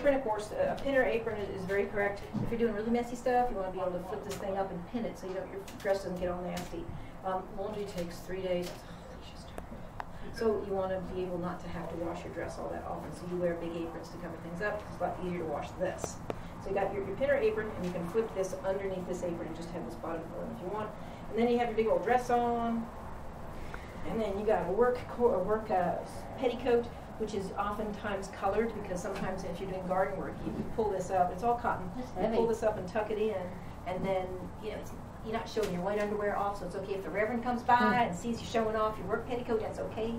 Apron, of course, a pinner apron is very correct. If you're doing really messy stuff, you want to be able to flip this thing up and pin it so you don't, your dress doesn't get all nasty. Laundry takes 3 days. So you want to be able not to have to wash your dress all that often. So you wear big aprons to cover things up. It's a lot easier to wash this. So you got your pinner apron, and you can flip this underneath this apron and just have this bottom going if you want. And then you have your big old dress on. And then you got a work petticoat, which is oftentimes colored, because sometimes if you're doing garden work, you pull this up. It's all cotton. You pull this up and tuck it in, and then you're not showing your white underwear off, so it's okay if the reverend comes by and sees you showing off your work petticoat. That's okay.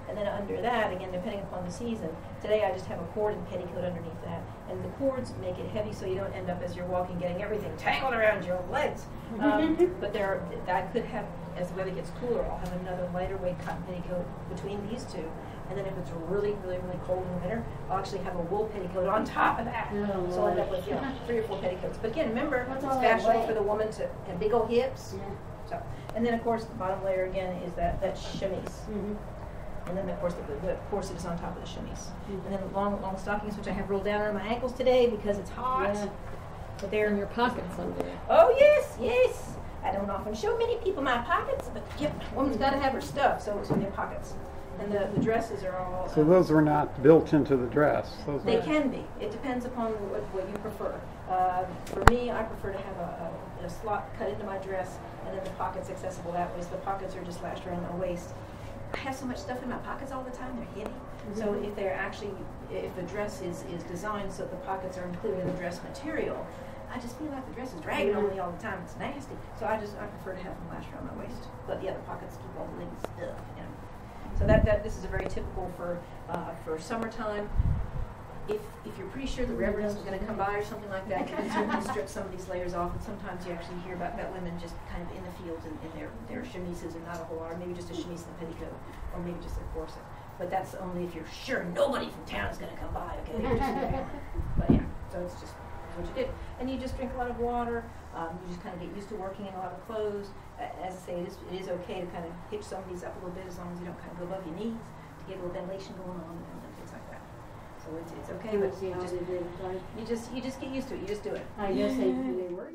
And then under that, again, depending upon the season, today I just have a cord and petticoat underneath that. And the cords make it heavy so you don't end up as you're walking getting everything tangled around your legs. But I could have, as the weather gets cooler, I'll have another lighter weight cotton petticoat between these two. And then if it's really, really, really cold in the winter, I'll actually have a wool petticoat on top of that. Oh, so I'll end up with 3 or 4 petticoats. But again, remember, it's fashionable for the woman to have big old hips. Yeah. So, and then of course the bottom layer again is that chemise. And then of course the corset is on top of the chemise. And then the long stockings, which I have rolled down around my ankles today because it's hot. Yeah. But they're in your pockets under there. Oh yes, yes. I don't often show many people my pockets, but yep, woman's got to have her stuff, so it's in their pockets. And the dresses are all... So those were not built into the dress? They can be. It depends upon what you prefer. For me, I prefer to have a slot cut into my dress, and then the pockets accessible that way, so the pockets are just lashed around my waist. I have so much stuff in my pockets all the time, they're heavy. So if the dress is designed so the pockets are included in the dress material, I just feel like the dress is dragging on me all the time. It's nasty. So I prefer to have them lashed around my waist. But the other pockets keep all the ladies' stuff, So this is a very typical for summertime. If you're pretty sure the reverend is going to come by or something like that, you can certainly strip some of these layers off. And sometimes you actually hear about women just kind of in the fields in their chemises and not a whole lot, or maybe just a chemise and a petticoat, or maybe just a corset. But that's only if you're sure nobody from town is going to come by. Okay. But yeah, so it's just what you do. And you just drink a lot of water. You just kind of get used to working in a lot of clothes. As I say, it is okay to kind of hitch some of these up a little bit as long as you don't kind of go above your knees to get a little ventilation going on and things like that. So it's okay, but you just get used to it. You just do it. I guess they were.